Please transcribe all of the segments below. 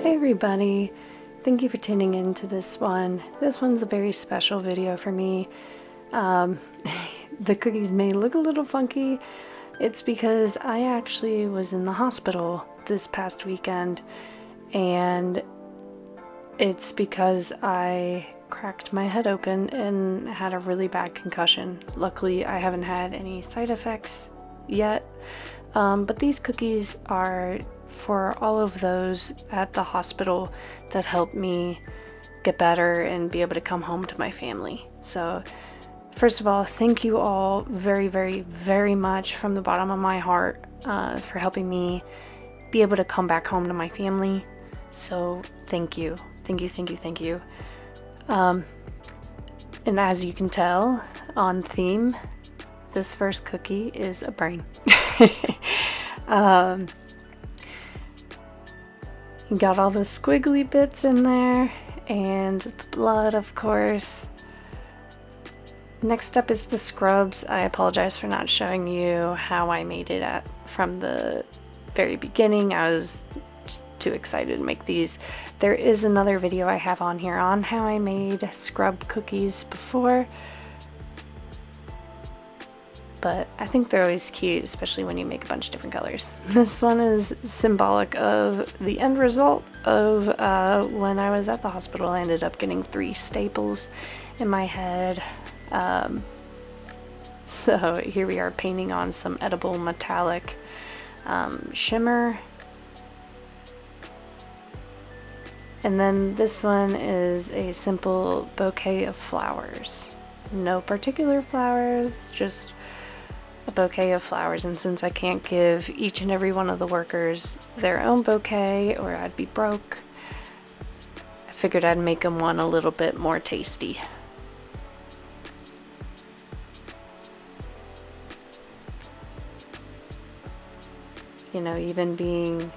Hey everybody, thank you for tuning in to this one. This one's a very special video for me. The cookies may look a little funky. It's because I actually was in the hospital this past weekend, and it's because I cracked my head open and had a really bad concussion. Luckily, I haven't had any side effects yet, but these cookies are for all of those at the hospital that helped me get better and be able to come home to my family. So first of all, thank you all very, very, very much from the bottom of my heart for helping me be able to come back home to my family. So thank you. Thank you, thank you, thank you. And as you can tell on theme, this first cookie is a brain. You got all the squiggly bits in there, and the blood, of course. Next up is the scrubs. I apologize for not showing you how I made it from the very beginning. I was just too excited to make these. There is another video I have on here on how I made scrub cookies before, but I think they're always cute, especially when you make a bunch of different colors. This one is symbolic of the end result of when I was at the hospital. I ended up getting 3 staples in my head. So here we are painting on some edible metallic shimmer. And then this one is a simple bouquet of flowers. No particular flowers, just a bouquet of flowers. And since I can't give each and every one of the workers their own bouquet or I'd be broke, I figured I'd make them one a little bit more tasty. You know, even being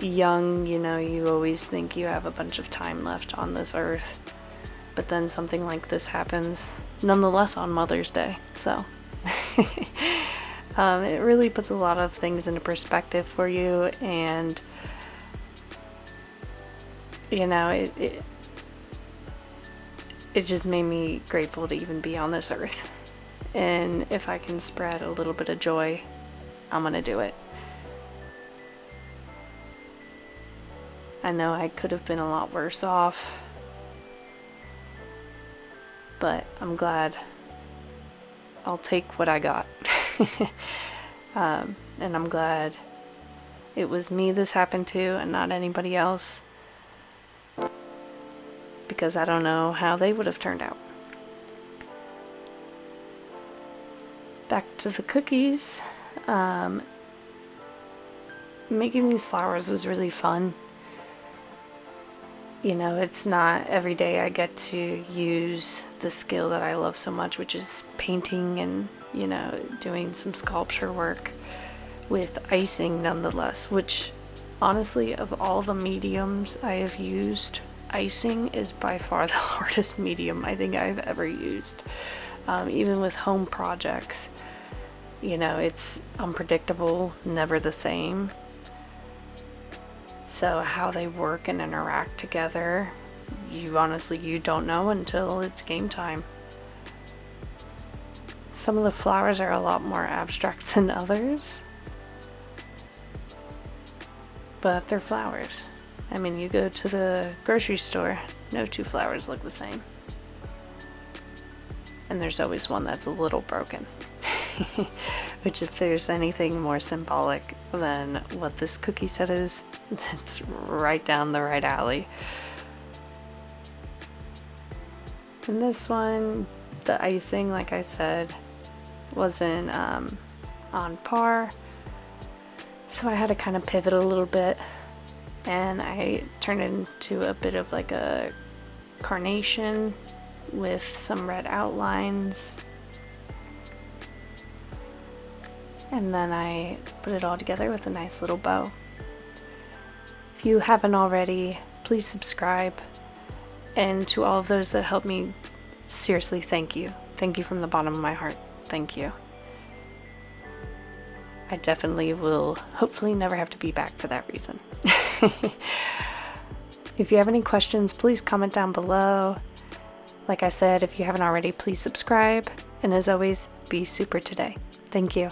young, you know, you always think you have a bunch of time left on this earth, but then something like this happens nonetheless on Mother's Day. So it really puts a lot of things into perspective for you, and you know, it just made me grateful to even be on this earth. And if I can spread a little bit of joy, I'm gonna do it. I know I could have been a lot worse off, but I'm glad. I'll take what I got. And I'm glad it was me this happened to and not anybody else, because I don't know how they would have turned out. Back to the cookies. Making these flowers was really fun. You know, it's not every day I get to use the skill that I love so much, which is painting and, you know, doing some sculpture work with icing nonetheless, which honestly, of all the mediums I have used, icing is by far the hardest medium I think I've ever used. Even with home projects, you know, it's unpredictable, never the same. So how they work and interact together, you don't know until it's game time. Some of the flowers are a lot more abstract than others, but they're flowers. I mean, you go to the grocery store, no 2 flowers look the same. And there's always one that's a little broken. Which, if there's anything more symbolic than what this cookie set is, it's right down the right alley. And this one, the icing, like I said, wasn't on par, so I had to kind of pivot a little bit, and I turned it into a bit of like a carnation with some red outlines. And then I put it all together with a nice little bow. If you haven't already, please subscribe. And to all of those that helped me, seriously, thank you. Thank you from the bottom of my heart. Thank you. I definitely will hopefully never have to be back for that reason. If you have any questions, please comment down below. Like I said, if you haven't already, please subscribe. And as always, be super today. Thank you.